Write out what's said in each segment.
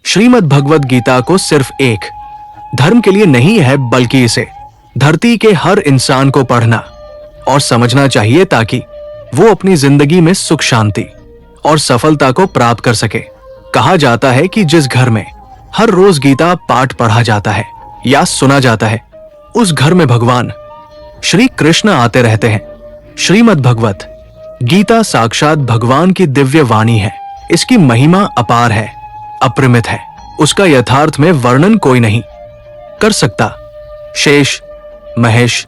श्रीमद् भगवद गीता को सिर्फ एक धर्म के लिए नहीं है, बल्कि इसे धरती के हर इंसान को पढ़ना और समझना चाहिए ताकि वो अपनी जिंदगी में सुख शांति और सफलता को प्राप्त कर सके। कहा जाता है कि जिस घर में हर रोज गीता पाठ पढ़ा जाता है या सुना जाता है, उस घर में भगवान श्री कृष्ण आते रहते हैं। श्रीमद् भगवत गीता साक्षात भगवान की दिव्य वाणी है। इसकी महिमा अपार है, अपरिमित है। उसका यथार्थ में वर्णन कोई नहीं कर सकता। शेष, महेश,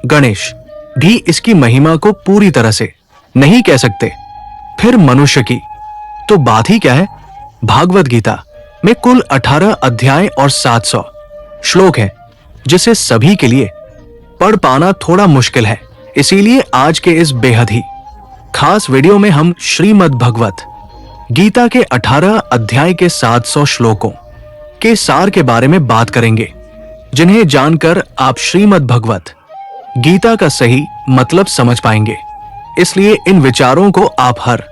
गणेश भी इसकी महिमा को पूरी तरह से नहीं कह सकते। फिर मनुष्य की तो बात ही क्या है। भागवत गीता में कुल 18 अध्याय और 700 श्लोक है, जिसे सभी के लिए पढ़ पाना थोड़ा मुश्किल है। इसीलिए आज के इस बेहद ही खास वीडियो में हम श्रीमद् भगवत गीता के 18 अध्याय के 700 श्लोकों के सार के बारे में बात करेंगे, जिन्हें जानकर आप श्रीमद् भगवत गीता का सही मतलब समझ पाएंगे। इसलिए इन विचारों को आप हर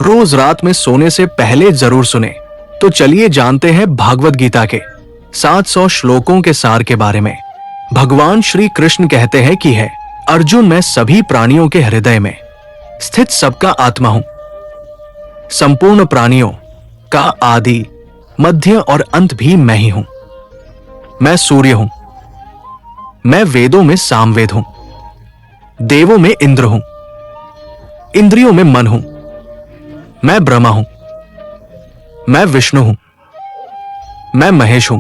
रोज रात में सोने से पहले जरूर सुने। तो चलिए जानते हैं भागवत गीता के 700 श्लोकों के सार के बारे में। भगवान श्री कृष्ण कहते हैं कि है अर्जुन, मैं सभी प्राणियों के हृदय में स्थित सबका आत्मा हूं। संपूर्ण प्राणियों का आदि, मध्य और अंत भी मैं ही हूं। मैं सूर्य हूं। मैं वेदों में सामवेद हूं। देवों में इंद्र हूं। इंद्रियों में मन हूं। मैं ब्रह्मा हूं। मैं विष्णु हूं। मैं महेश हूं।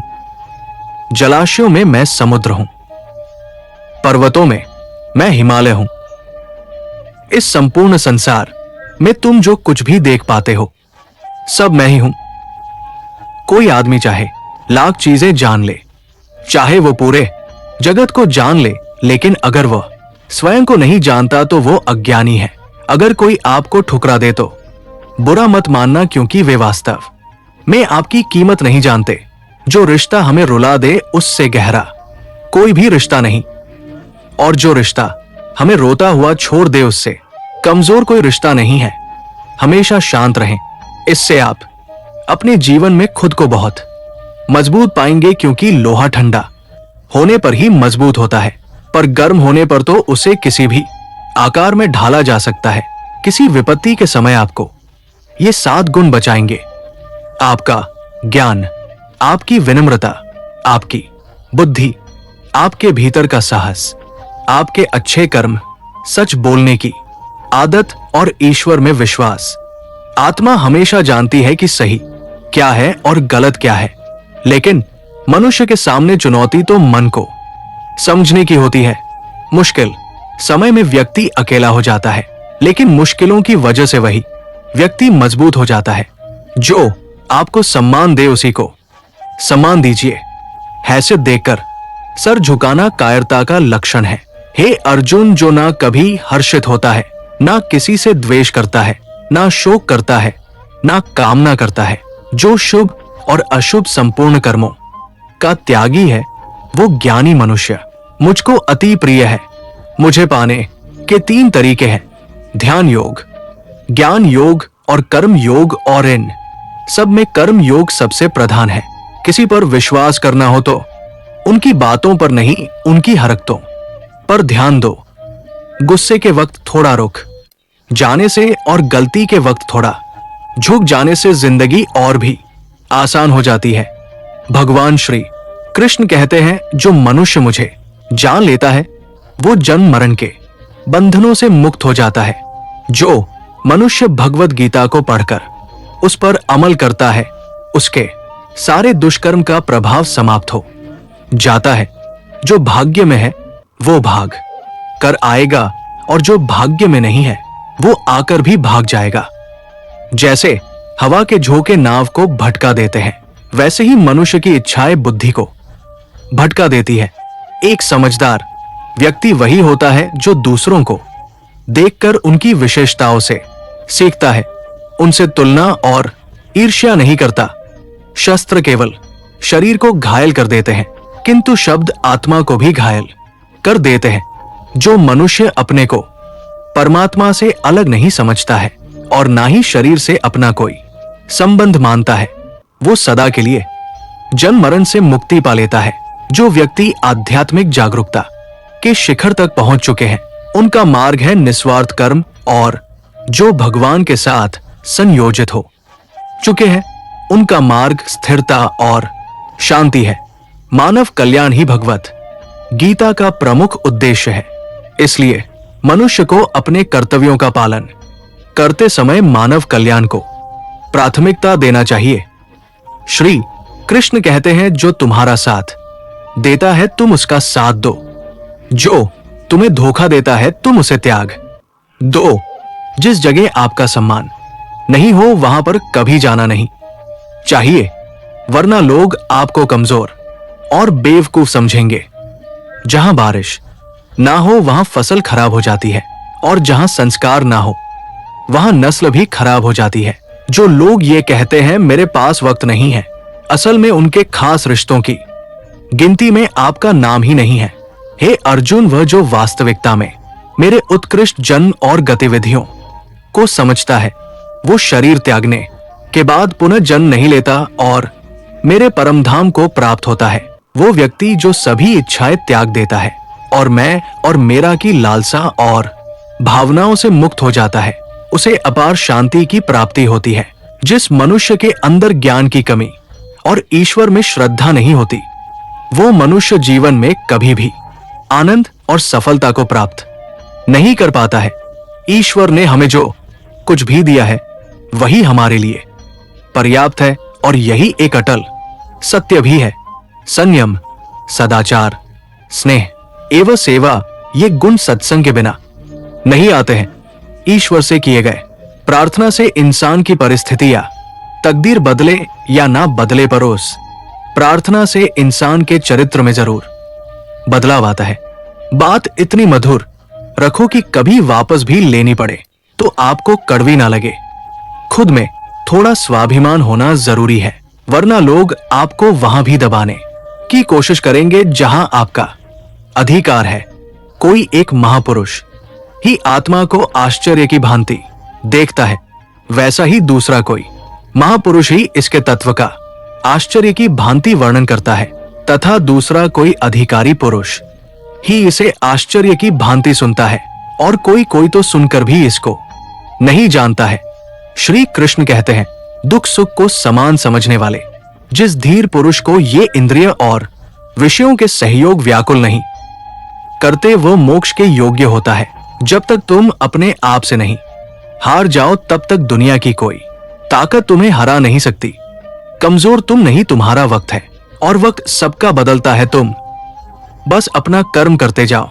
जलाशयों में मैं समुद्र हूं। पर्वतों में मैं हिमालय हूं। इस संपूर्ण संसार में तुम जो कुछ भी देख पाते हो, सब मैं ही हूं। कोई आदमी चाहे लाख चीजें जान ले, चाहे वो पूरे जगत को जान ले, लेकिन अगर वह स्वयं को नहीं जानता तो वो अज्ञानी है। अगर कोई आपको ठुकरा दे तो बुरा मत मानना, क्योंकि वे वास्तव में आपकी कीमत नहीं जानते। जो रिश्ता हमें रुला दे उससे गहरा कोई भी रिश्ता नहीं, और जो रिश्ता हमें रोता हुआ छोड़ दे उससे कमजोर कोई रिश्ता नहीं है। हमेशा शांत रहें, इससे आप अपने जीवन में खुद को बहुत मजबूत पाएंगे, क्योंकि लोहा ठंडा होने पर ही मजबूत होता है, पर गर्म होने पर तो उसे किसी भी आकार में ढाला जा सकता है। किसी विपत्ति के समय आपको ये 7 गुण बचाएंगे: आपका ज्ञान, आपकी विनम्रता, आपकी बुद्धि, आपके भीतर का साहस, आपके अच्छे कर्म, सच बोलने की आदत और ईश्वर में विश्वास। आत्मा हमेशा जानती है कि सही क्या है और गलत क्या है, लेकिन मनुष्य के सामने चुनौती तो मन को समझने की होती है। मुश्किल समय में व्यक्ति अकेला हो जाता है, लेकिन मुश्किलों की वजह से वही व्यक्ति मजबूत हो जाता है। जो आपको सम्मान दे उसी को सम्मान दीजिए। हैसियत देखकर सर झुकाना कायरता का लक्षण है। हे अर्जुन, जो ना कभी हर्षित होता है, ना किसी से द्वेष करता है, ना शोक करता है, ना कामना करता है, जो शुभ और अशुभ संपूर्ण कर्मों का त्यागी है, वो ज्ञानी मनुष्य मुझको अति प्रिय है। मुझे पाने के 3 तरीके हैं: ध्यान योग, ज्ञान योग और कर्म योग, और इन सब में कर्म योग सबसे प्रधान है। किसी पर विश्वास करना हो तो उनकी बातों पर नहीं, उनकी हरकतों पर ध्यान दो। गुस्से के वक्त थोड़ा रुक जाने से और गलती के वक्त थोड़ा झुक जाने से जिंदगी और भी आसान हो जाती है। भगवान श्री कृष्ण कहते हैं, जो मनुष्य मुझे जान लेता है वो जन्म मरण के बंधनों से मुक्त हो जाता है। जो मनुष्य भगवत गीता को पढ़कर उस पर अमल करता है, उसके सारे दुष्कर्म का प्रभाव समाप्त हो जाता है। जो भाग्य में है वो भाग कर आएगा, और जो भाग्य में नहीं है वो आकर भी भाग जाएगा। जैसे हवा के झोंके नाव को भटका देते हैं, वैसे ही मनुष्य की इच्छाएं बुद्धि को भटका देती है। एक समझदार व्यक्ति वही होता है जो दूसरों को देखकर उनकी विशेषताओं से सीखता है, उनसे तुलना और ईर्ष्या नहीं करता। शस्त्र केवल शरीर को घायल कर देते हैं, किंतु शब्द आत्मा को भी घायल कर देते हैं। जो मनुष्य अपने को परमात्मा से अलग नहीं समझता है और ना ही शरीर से अपना कोई संबंध मानता है, वो सदा के लिए जन्म मरण से मुक्ति पा लेता है। जो व्यक्ति आध्यात्मिक जागरूकता के शिखर तक पहुंच चुके हैं, उनका मार्ग है निस्वार्थ कर्म, और जो भगवान के साथ संयोजित हो चुके हैं, उनका मार्ग स्थिरता और शांति है। मानव कल्याण ही भगवत गीता का प्रमुख उद्देश्य है। इसलिए मनुष्य को अपने कर्तव्यों का पालन करते समय मानव कल्याण को प्राथमिकता देना चाहिए। श्री कृष्ण कहते हैं, जो तुम्हारा साथ देता है तुम उसका साथ दो, जो तुम्हें धोखा देता है तुम उसे त्याग दो। जिस जगह आपका सम्मान नहीं हो वहां पर कभी जाना नहीं चाहिए, वरना लोग आपको कमजोर और बेवकूफ समझेंगे। जहां बारिश ना हो वहां फसल खराब हो जाती है, और जहां संस्कार ना हो वहां नस्ल भी खराब हो जाती है। जो लोग ये कहते हैं मेरे पास वक्त नहीं है, असल में उनके खास रिश्तों की गिनती में आपका नाम ही नहीं है। हे अर्जुन, वह जो वास्तविकता में मेरे उत्कृष्ट जन्म और गतिविधियों को समझता है, वो शरीर त्यागने के बाद पुनः जन्म नहीं लेता और मेरे परमधाम को प्राप्त होता है। वो व्यक्ति जो सभी इच्छाएं त्याग देता है और मैं और मेरा की लालसा और भावनाओं से मुक्त हो जाता है, उसे अपार शांति की प्राप्ति होती है। जिस मनुष्य के अंदर ज्ञान की कमी और ईश्वर में श्रद्धा नहीं होती, वो मनुष्य जीवन में कभी भी आनंद और सफलता को प्राप्त नहीं कर पाता है। ईश्वर ने हमें जो कुछ भी दिया है वही हमारे लिए पर्याप्त है, और यही एक अटल सत्य भी है। संयम, सदाचार, स्नेह एवं सेवा, ये गुण सत्संग के बिना नहीं आते हैं। ईश्वर से किए गए प्रार्थना से इंसान की परिस्थितियां तकदीर बदले या ना बदले, पर उस प्रार्थना से इंसान के चरित्र में जरूर बदलाव आता है। बात इतनी मधुर रखो कि कभी वापस भी लेनी पड़े तो आपको कड़वी ना लगे। खुद में थोड़ा स्वाभिमान होना जरूरी है, वरना लोग आपको वहां भी दबाने की कोशिश करेंगे जहां आपका अधिकार है। कोई एक महापुरुष ही आत्मा को आश्चर्य की भांति देखता है, वैसा ही दूसरा कोई महापुरुष ही इसके तत्व का आश्चर्य की भांति वर्णन करता है, तथा दूसरा कोई अधिकारी पुरुष ही इसे आश्चर्य की भांति सुनता है, और कोई कोई तो सुनकर भी इसको नहीं जानता है। श्री कृष्ण कहते हैं, दुख सुख को समान समझने वाले जिस धीर पुरुष को ये इंद्रिय और विषयों के सहयोग व्याकुल नहीं करते, वो मोक्ष के योग्य होता है। जब तक तुम अपने आप से नहीं हार जाओ, तब तक दुनिया की कोई ताकत तुम्हें हरा नहीं सकती। कमजोर तुम नहीं, तुम्हारा वक्त है, और वक्त सबका बदलता है। तुम बस अपना कर्म करते जाओ।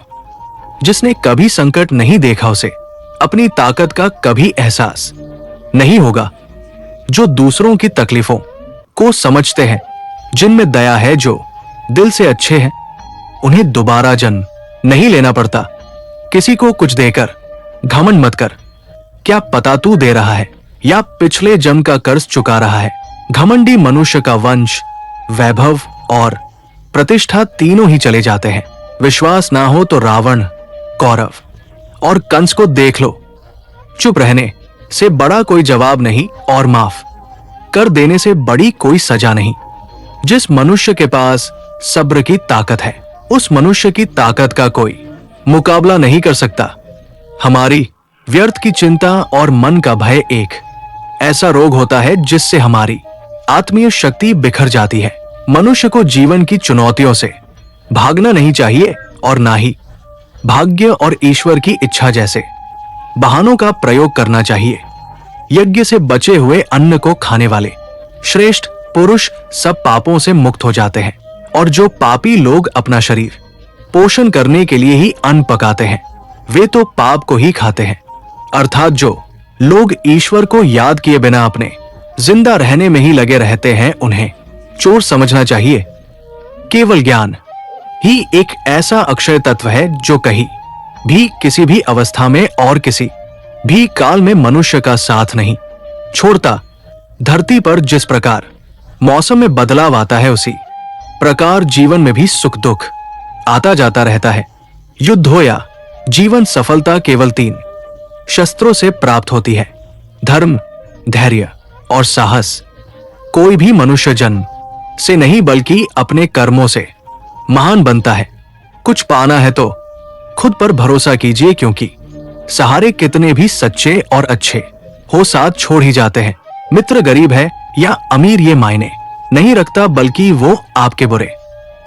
जिसने कभी संकट नहीं देखा, उसे अपनी ताकत का कभी एहसास नहीं होगा। जो दूसरों की तकलीफों को समझते हैं, जिनमें दया है, जो दिल से अच्छे हैं, उन्हें दोबारा जन्म नहीं लेना पड़ता। किसी को कुछ देकर घमंड मत कर, क्या पता तू दे रहा है या पिछले जन्म का कर्ज चुका रहा है। घमंडी मनुष्य का वंश, वैभव और प्रतिष्ठा तीनों ही चले जाते हैं। विश्वास ना हो तो रावण, कौरव और कंस को देख लो। चुप रहने से बड़ा कोई जवाब नहीं, और माफ कर देने से बड़ी कोई सजा नहीं। जिस मनुष्य के पास सब्र की ताकत है, उस मनुष्य की ताकत का कोई मुकाबला नहीं कर सकता। हमारी व्यर्थ की चिंता और मन का भय एक ऐसा रोग होता है जिससे हमारी आत्मीय शक्ति बिखर जाती है। मनुष्य को जीवन की चुनौतियों से भागना नहीं चाहिए, और ना ही भाग्य और ईश्वर की इच्छा जैसे बहानों का प्रयोग करना चाहिए। यज्ञ से बचे हुए अन्न को खाने वाले श्रेष्ठ पुरुष सब पापों से मुक्त हो जाते हैं, और जो पापी लोग अपना शरीर पोषण करने के लिए ही अन्न पकाते हैं, वे तो पाप को ही खाते हैं। अर्थात जो लोग ईश्वर को याद किए बिना अपने जिंदा रहने में ही लगे रहते हैं, उन्हें चोर समझना चाहिए। केवल ज्ञान ही एक ऐसा अक्षय तत्व है जो कहीं भी किसी भी अवस्था में और किसी भी काल में मनुष्य का साथ नहीं छोड़ता। धरती पर जिस प्रकार मौसम में बदलाव आता है, उसी प्रकार जीवन में भी सुख दुख आता जाता रहता है। युद्ध हो या जीवन सफलता केवल 3 शस्त्रों से प्राप्त होती है, धर्म, धैर्य और साहस। कोई भी मनुष्य जन्म से नहीं बल्कि अपने कर्मों से महान बनता है। कुछ पाना है तो खुद पर भरोसा कीजिए, क्योंकि सहारे कितने भी सच्चे और अच्छे हो साथ छोड़ ही जाते हैं। मित्र गरीब है या अमीर ये मायने नहीं रखता, बल्कि वो आपके बुरे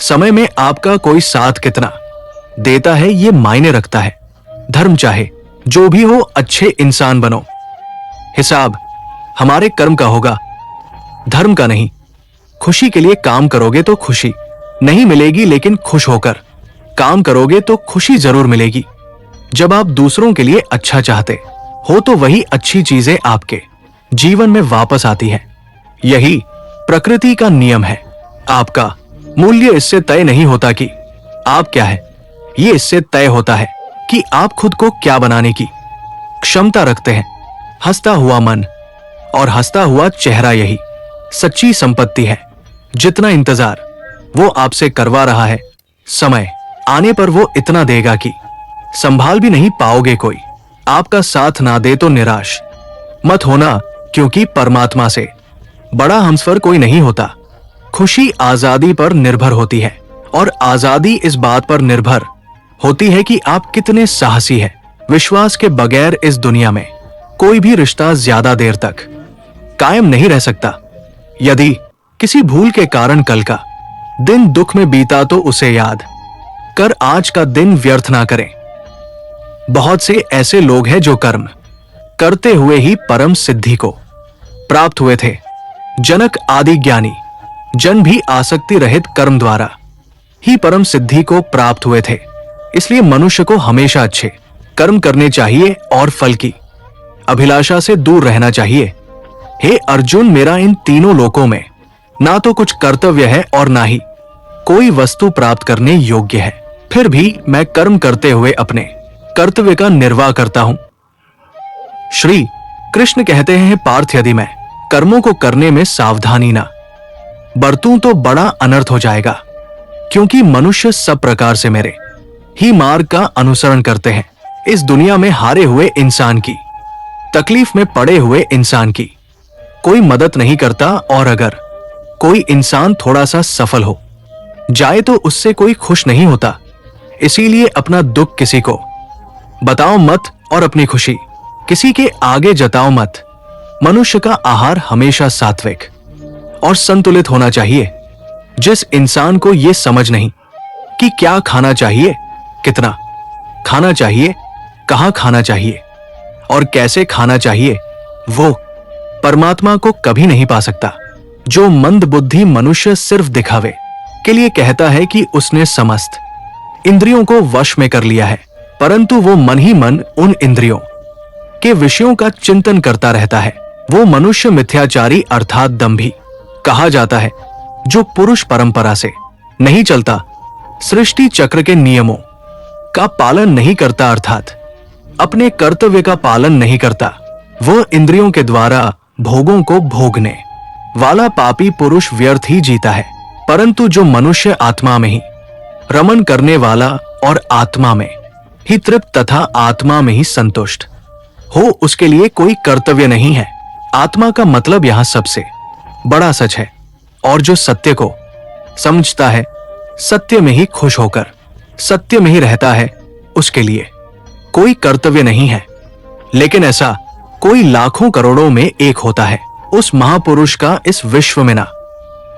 समय में आपका कोई साथ कितना देता है ये मायने रखता है। धर्म चाहे जो भी हो, अच्छे इंसान बनो। हिसाब हमारे कर्म का होगा, धर्म का नहीं। खुशी के लिए काम करोगे तो खुशी नहीं मिलेगी, लेकिन खुश होकर काम करोगे तो खुशी जरूर मिलेगी। जब आप दूसरों के लिए अच्छा चाहते हो तो वही अच्छी चीजें आपके जीवन में वापस आती हैं। यही प्रकृति का नियम है। आपका मूल्य इससे तय नहीं होता कि आप क्या है, ये इससे तय होता है कि आप खुद को क्या बनाने की क्षमता रखते हैं। हंसता हुआ मन और हंसता हुआ चेहरा यही सच्ची संपत्ति है। जितना इंतजार वो आपसे करवा रहा है, समय आने पर वो इतना देगा कि संभाल भी नहीं पाओगे। कोई आपका साथ ना दे तो निराश मत होना, क्योंकि परमात्मा से बड़ा हमसफर कोई नहीं होता। खुशी आजादी पर निर्भर होती है, और आजादी इस बात पर निर्भर होती है कि आप कितने साहसी हैं। विश्वास के बगैर इस दुनिया में कोई भी रिश्ता ज्यादा देर तक कायम नहीं रह सकता। यदि किसी भूल के कारण कल का दिन दुख में बीता तो उसे याद कर आज का दिन व्यर्थ ना करें। बहुत से ऐसे लोग हैं जो कर्म करते हुए ही परम सिद्धि को प्राप्त हुए थे। जनक आदि ज्ञानी जन भी आसक्ति रहित कर्म द्वारा ही परम सिद्धि को प्राप्त हुए थे। इसलिए मनुष्य को हमेशा अच्छे कर्म करने चाहिए और फल की अभिलाषा से दूर रहना चाहिए। हे अर्जुन, मेरा इन तीनों लोकों में ना तो कुछ कर्तव्य है और ना ही कोई वस्तु प्राप्त करने योग्य है। फिर भी मैं कर्म करते हुए अपने कर्तव्य का निर्वाह करता हूं। श्री कृष्ण कहते हैं, पार्थ, यदि मैं कर्मों को करने में सावधानी ना बरतूं तो बड़ा अनर्थ हो जाएगा, क्योंकि मनुष्य सब प्रकार से मेरे ही मार्ग का अनुसरण करते हैं। इस दुनिया में हारे हुए इंसान की, तकलीफ में पड़े हुए इंसान की कोई मदद नहीं करता, और अगर कोई इंसान थोड़ा सा सफल हो जाए तो उससे कोई खुश नहीं होता। इसीलिए अपना दुख किसी को बताओ मत और अपनी खुशी किसी के आगे जताओ मत। मनुष्य का आहार हमेशा सात्विक और संतुलित होना चाहिए। जिस इंसान को यह समझ नहीं कि क्या खाना चाहिए, कितना खाना चाहिए, कहां खाना चाहिए और कैसे खाना चाहिए, वो परमात्मा को कभी नहीं पा सकता। जो मंद बुद्धि मनुष्य सिर्फ दिखावे के लिए कहता है कि उसने समस्त इंद्रियों को वश में कर लिया है, परंतु वो मन ही मन उन इंद्रियों के विषयों का चिंतन करता रहता है, वो मनुष्य मिथ्याचारी अर्थात दंभी कहा जाता है। जो पुरुष परंपरा से नहीं चलता, सृष्टि चक्र के नियमों का पालन नहीं करता, अर्थात अपने कर्तव्य का पालन नहीं करता, वह इंद्रियों के द्वारा भोगों को भोगने वाला पापी पुरुष व्यर्थ ही जीता है। परंतु जो मनुष्य आत्मा में ही रमन करने वाला और आत्मा में ही तृप्त तथा आत्मा में ही संतुष्ट हो, उसके लिए कोई कर्तव्य नहीं है। आत्मा का मतलब यहां सबसे बड़ा सच है, और जो सत्य को समझता है, सत्य में ही खुश होकर सत्य में ही रहता है, उसके लिए कोई कर्तव्य नहीं है। लेकिन ऐसा कोई लाखों करोड़ों में एक होता है। उस महापुरुष का इस विश्व में ना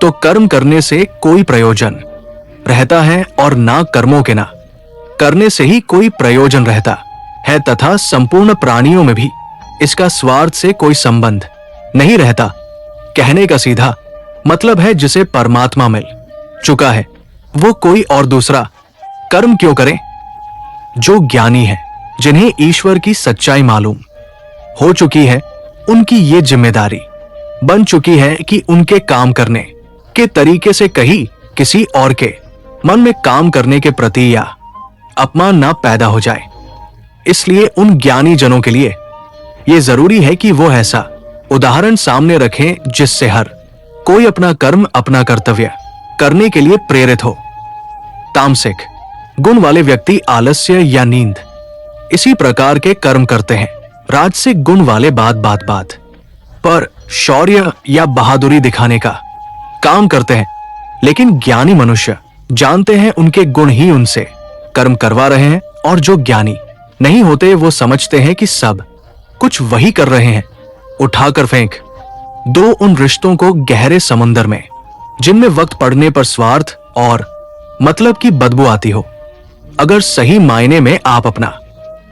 तो कर्म करने से कोई प्रयोजन रहता है और ना कर्मों के ना करने से ही कोई प्रयोजन रहता है, तथा संपूर्ण प्राणियों में भी इसका स्वार्थ से कोई संबंध नहीं रहता। कहने का सीधा मतलब है, जिसे परमात्मा मिल चुका है वो कोई और दूसरा कर्म क्यों करे। जो ज्ञानी है, जिन्हें ईश्वर की सच्चाई मालूम हो चुकी है, उनकी ये जिम्मेदारी बन चुकी है कि उनके काम करने के तरीके से कहीं किसी और के मन में काम करने के प्रति या अपमान ना पैदा हो जाए। इसलिए उन ज्ञानी जनों के लिए यह जरूरी है कि वो ऐसा उदाहरण सामने रखें जिससे हर कोई अपना कर्म, अपना कर्तव्य करने के लिए प्रेरित हो। तामसिक गुण वाले व्यक्ति आलस्य या नींद इसी प्रकार के कर्म करते हैं। राजसिक गुण वाले बात पर शौर्य या बहादुरी दिखाने का काम करते हैं, लेकिन ज्ञानी मनुष्य जानते हैं उनके गुण ही उनसे कर्म करवा रहे हैं, और जो ज्ञानी नहीं होते वो समझते हैं कि सब कुछ वही कर रहे हैं। उठाकर फेंक दो उन रिश्तों को गहरे समंदर में जिनमें वक्त पड़ने पर स्वार्थ और मतलब की बदबू आती हो। अगर सही मायने में आप अपना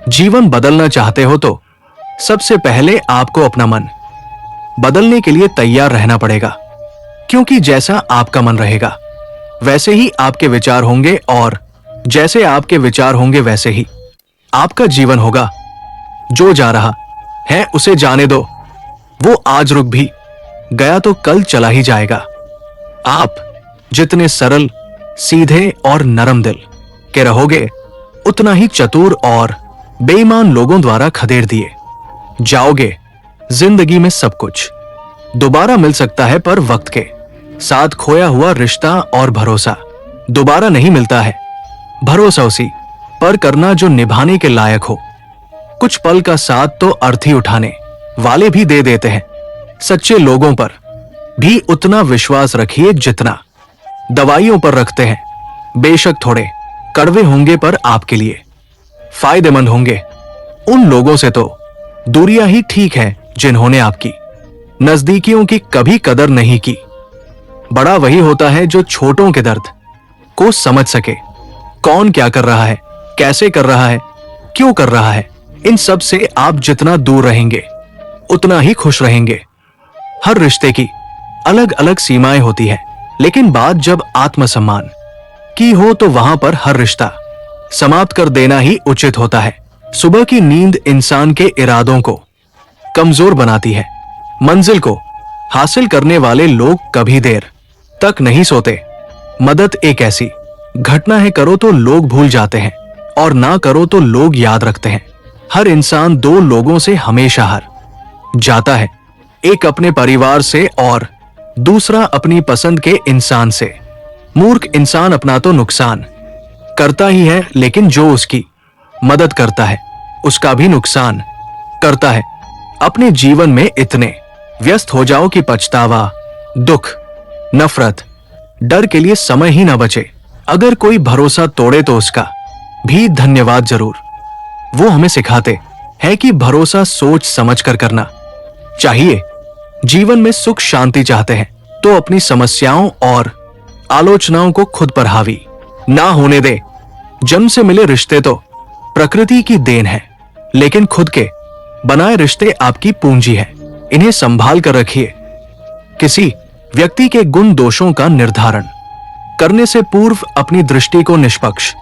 जीवन बदलना चाहते हो तो सबसे पहले आपको अपना मन बदलने के लिए तैयार रहना पड़ेगा, क्योंकि जैसा आपका मन रहेगा वैसे ही आपके विचार होंगे, और जैसे आपके विचार होंगे वैसे ही आपका जीवन होगा। जो जा रहा है उसे जाने दो, वो आज रुक भी गया तो कल चला ही जाएगा। आप जितने सरल, सीधे और नरम दिल के रहोगे, उतना ही चतुर और बेईमान लोगों द्वारा खदेड़ दिए जाओगे। जिंदगी में सब कुछ दोबारा मिल सकता है, पर वक्त के साथ खोया हुआ रिश्ता और भरोसा दोबारा नहीं मिलता है। भरोसा उसी पर करना जो निभाने के लायक हो। कुछ पल का साथ तो अर्थी उठाने वाले भी दे देते हैं। सच्चे लोगों पर भी उतना विश्वास रखिए जितना दवाइयों पर रखते हैं। बेशक थोड़े कड़वे होंगे, पर आपके लिए फायदेमंद होंगे। उन लोगों से तो दूरियां ही ठीक है जिन्होंने आपकी नजदीकियों की कभी कदर नहीं की। बड़ा वही होता है जो छोटों के दर्द को समझ सके। कौन क्या कर रहा है, कैसे कर रहा है, क्यों कर रहा है, इन सब से आप जितना दूर रहेंगे उतना ही खुश रहेंगे। हर रिश्ते की अलग अलग सीमाएं होती है, लेकिन बात जब आत्मसम्मान की हो तो वहां पर हर रिश्ता समाप्त कर देना ही उचित होता है। सुबह की नींद इंसान के इरादों को कमजोर बनाती है। मंजिल को हासिल करने वाले लोग कभी देर तक नहीं सोते। मदद एक ऐसी घटना है, करो तो लोग भूल जाते हैं और ना करो तो लोग याद रखते हैं। हर इंसान दो लोगों से हमेशा हार जाता है, एक अपने परिवार से और दूसरा अपनी पसंद के इंसान से। मूर्ख इंसान अपना तो नुकसान करता ही है, लेकिन जो उसकी मदद करता है उसका भी नुकसान करता है। अपने जीवन में इतने व्यस्त हो जाओ कि पछतावा, दुख, नफरत, डर के लिए समय ही न बचे। अगर कोई भरोसा तोड़े तो उसका भी धन्यवाद जरूर। वो हमें सिखाते हैं कि भरोसा सोच समझ कर करना चाहिए। जीवन में सुख शांति चाहते हैं तो अपनी समस्याओं और आलोचनाओं को खुद पर हावी ना होने दे। जन्म से मिले रिश्ते तो प्रकृति की देन है, लेकिन खुद के बनाए रिश्ते आपकी पूंजी है। इन्हें संभाल कर रखिए। किसी व्यक्ति के गुण दोषों का निर्धारण करने से पूर्व अपनी दृष्टि को निष्पक्ष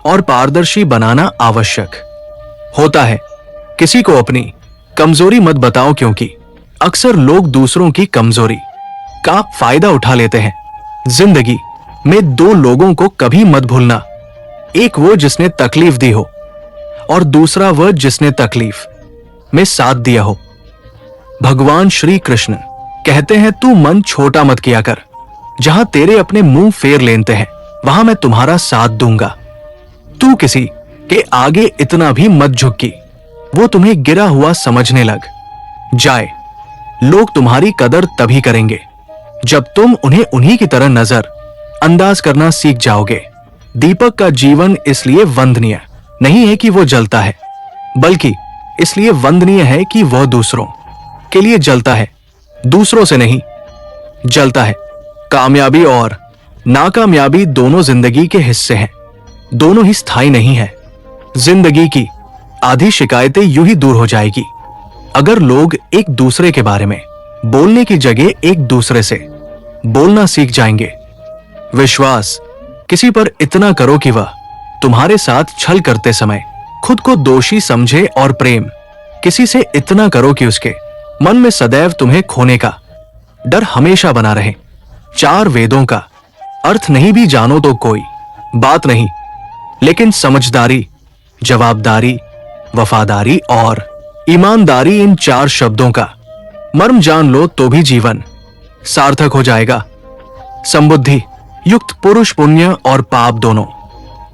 और पारदर्शी बनाना आवश्यक होता है। किसी को अपनी कमजोरी मत बताओ, क्योंकि अक्सर लोग दूसरों की कमजोरी का फायदा उठा लेते हैं। जिंदगी में दो लोगों को कभी मत भूलना, एक वो जिसने तकलीफ दी हो और दूसरा वह जिसने तकलीफ में साथ दिया हो। भगवान श्री कृष्ण कहते हैं, तू मन छोटा मत किया कर। जहां तेरे अपने मुंह फेर लेते हैं वहां मैं तुम्हारा साथ दूंगा। तू किसी के आगे इतना भी मत झुक कि वो तुम्हें गिरा हुआ समझने लग जाए। लोग तुम्हारी कदर तभी करेंगे जब तुम उन्हें उन्हीं की तरह नजर अंदाज करना सीख जाओगे। दीपक का जीवन इसलिए वंदनीय नहीं है कि वो जलता है, बल्कि इसलिए वंदनीय है कि वह दूसरों के लिए जलता है, दूसरों से नहीं जलता है। कामयाबी और नाकामयाबी दोनों जिंदगी के हिस्से हैं, दोनों ही स्थायी नहीं है। जिंदगी की आधी शिकायतें यूं ही दूर हो जाएगी अगर लोग एक दूसरे के बारे में बोलने की जगह एक दूसरे से बोलना सीख जाएंगे। विश्वास किसी पर इतना करो कि वह तुम्हारे साथ छल करते समय खुद को दोषी समझे, और प्रेम किसी से इतना करो कि उसके मन में सदैव तुम्हें खोने का डर हमेशा बना रहे। चार वेदों का अर्थ नहीं भी जानो तो कोई बात नहीं, लेकिन समझदारी, जवाबदारी, वफादारी और ईमानदारी, इन चार शब्दों का मर्म जान लो तो भी जीवन सार्थक हो जाएगा। समबुद्धि युक्त पुरुष पुण्य और पाप दोनों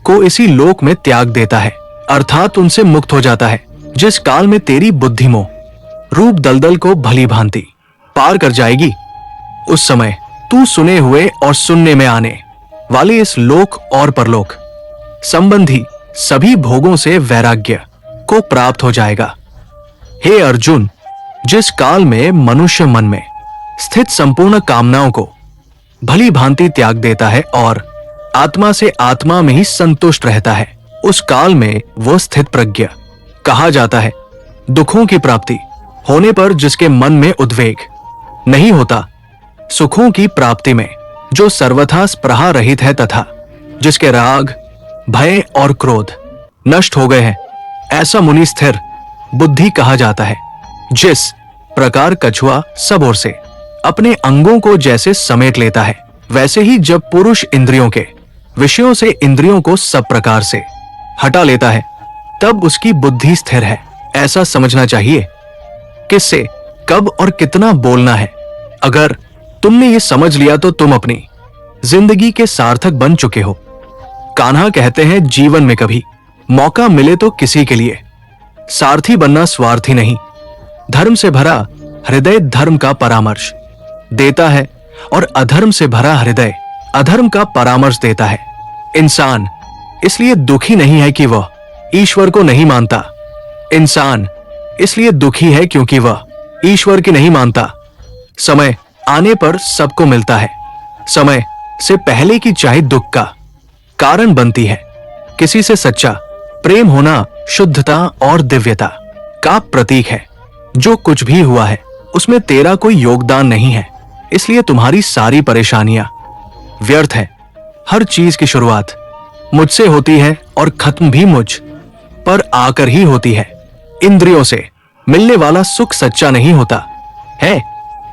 को इसी लोक में त्याग देता है, अर्थात उनसे मुक्त हो जाता है। जिस काल में तेरी बुद्धि मोह रूप दलदल को भली भांति पार कर जाएगी। उस समय तू सुने हुए और सुनने में आने वाले इस लोक और परलोक संबंधी सभी भोगों से वैराग्य को प्राप्त हो जाएगा। हे अर्जुन, जिस काल में मनुष्य मन में स्थित संपूर्ण कामनाओं को भली भांति त्याग देता है और आत्मा से आत्मा में ही संतुष्ट रहता है, उस काल में वो स्थित प्रज्ञ कहा जाता है। दुखों की प्राप्ति होने पर जिसके मन में उद्वेग नहीं होता, सुखों की प्राप्ति में जो सर्वथा स्पृहा रहित है तथा जिसके राग, भय और क्रोध नष्ट हो गए हैं, ऐसा मुनि स्थिर बुद्धि कहा जाता है। जिस प्रकार कछुआ सब ओर से अपने अंगों को जैसे समेट लेता है, वैसे ही जब पुरुष इंद्रियों के विषयों से इंद्रियों को सब प्रकार से हटा लेता है, तब उसकी बुद्धि स्थिर है, ऐसा समझना चाहिए। किससे कब और कितना बोलना है, अगर तुमने ये समझ लिया तो तुम अपनी जिंदगी के सार्थक बन चुके हो। कान्हा कहते हैं, जीवन में कभी मौका मिले तो किसी के लिए सारथी बनना स्वार्थी नहीं। धर्म से भरा हृदय धर्म का परामर्श देता है और अधर्म से भरा हृदय अधर्म का परामर्श देता है। इंसान इसलिए दुखी नहीं है कि वह ईश्वर को नहीं मानता, इंसान इसलिए दुखी है क्योंकि वह ईश्वर की नहीं मानता। समय आने पर सबको मिलता है, समय से पहले की चाहे दुख का कारण बनती है। किसी से सच्चा प्रेम होना शुद्धता और दिव्यता का प्रतीक है। जो कुछ भी हुआ है उसमें तेरा कोई योगदान नहीं है, इसलिए तुम्हारी सारी परेशानियां व्यर्थ है। हर चीज की शुरुआत मुझसे होती है और खत्म भी मुझ पर आकर ही होती है। इंद्रियों से मिलने वाला सुख सच्चा नहीं होता है।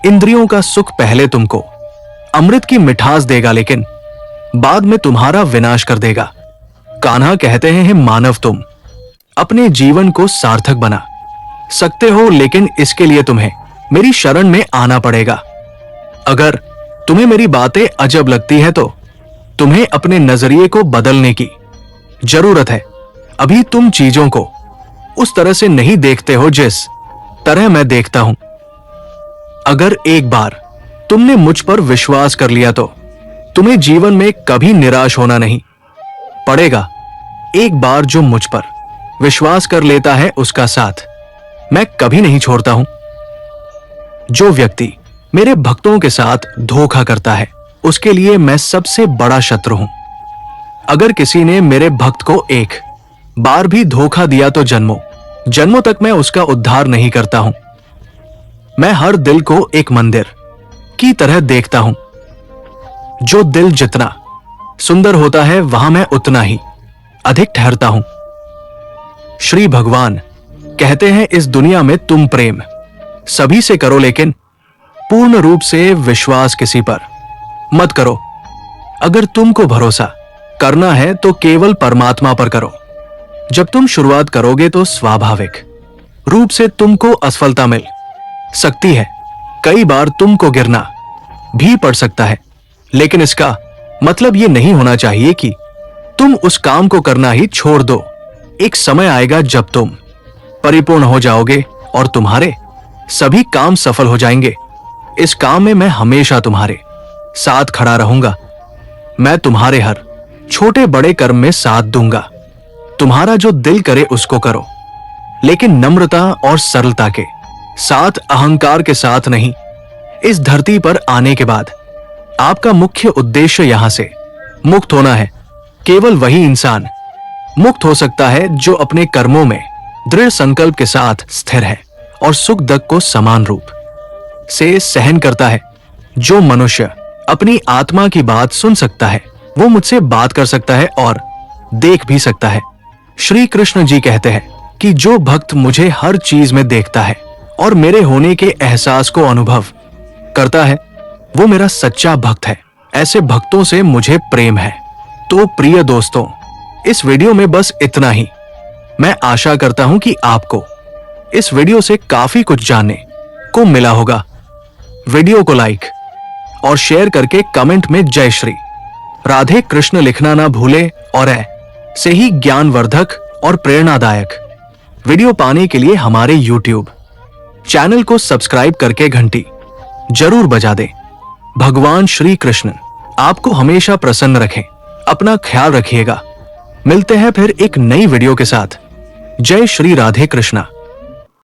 इंद्रियों का सुख पहले तुमको अमृत की मिठास देगा, लेकिन बाद में तुम्हारा विनाश कर देगा। कान्हा कहते हैं, हे मानव, तुम अपने जीवन को सार्थक बना सकते हो, लेकिन इसके लिए तुम्हें मेरी शरण में आना पड़ेगा। अगर तुम्हें मेरी बातें अजब लगती है तो तुम्हें अपने नजरिए को बदलने की जरूरत है। अभी तुम चीजों को उस तरह से नहीं देखते हो जिस तरह मैं देखता हूं। अगर एक बार तुमने मुझ पर विश्वास कर लिया तो तुम्हें जीवन में कभी निराश होना नहीं पड़ेगा। एक बार जो मुझ पर विश्वास कर लेता है उसका साथ मैं कभी नहीं छोड़ता हूं। जो व्यक्ति मेरे भक्तों के साथ धोखा करता है उसके लिए मैं सबसे बड़ा शत्रु हूं। अगर किसी ने मेरे भक्त को एक बार भी धोखा दिया तो जन्मों जन्मों तक मैं उसका उद्धार नहीं करता हूं। मैं हर दिल को एक मंदिर की तरह देखता हूं। जो दिल जितना सुंदर होता है वहां मैं उतना ही अधिक ठहरता हूं। श्री भगवान कहते हैं, इस दुनिया में तुम प्रेम सभी से करो, लेकिन पूर्ण रूप से विश्वास किसी पर मत करो। अगर तुमको भरोसा करना है तो केवल परमात्मा पर करो। जब तुम शुरुआत करोगे तो स्वाभाविक रूप से तुमको असफलता मिल सकती है। कई बार तुमको गिरना भी पड़ सकता है, लेकिन इसका मतलब यह नहीं होना चाहिए कि तुम उस काम को करना ही छोड़ दो। एक समय आएगा जब तुम परिपूर्ण हो जाओगे और तुम्हारे सभी काम सफल हो जाएंगे। इस काम में मैं हमेशा तुम्हारे साथ खड़ा रहूंगा। मैं तुम्हारे हर छोटे बड़े कर्म में साथ दूंगा। तुम्हारा जो दिल करे उसको करो, लेकिन नम्रता और सरलता के साथ, अहंकार के साथ नहीं। इस धरती पर आने के बाद आपका मुख्य उद्देश्य यहां से मुक्त होना है। केवल वही इंसान मुक्त हो सकता है जो अपने कर्मों में दृढ़ संकल्प के साथ स्थिर है और सुख दुख को समान रूप से सहन करता है। जो मनुष्य अपनी आत्मा की बात सुन सकता है वो मुझसे बात कर सकता है और देख भी सकता है। श्री कृष्ण जी कहते हैं कि जो भक्त मुझे हर चीज में देखता है और मेरे होने के एहसास को अनुभव करता है वो मेरा सच्चा भक्त है। ऐसे भक्तों से मुझे प्रेम है। तो प्रिय दोस्तों, इस वीडियो में बस इतना ही। मैं आशा करता हूं कि आपको इस वीडियो से काफी कुछ जानने को मिला होगा। वीडियो को लाइक और शेयर करके कमेंट में जय श्री राधे कृष्ण लिखना ना भूले और ऐसे ही ज्ञानवर्धक और प्रेरणादायक वीडियो पाने के लिए हमारे YouTube चैनल को सब्सक्राइब करके घंटी जरूर बजा दें। भगवान श्री कृष्ण आपको हमेशा प्रसन्न रखें। अपना ख्याल रखिएगा। मिलते हैं फिर एक नई वीडियो के साथ। जय श्री राधे कृष्णा।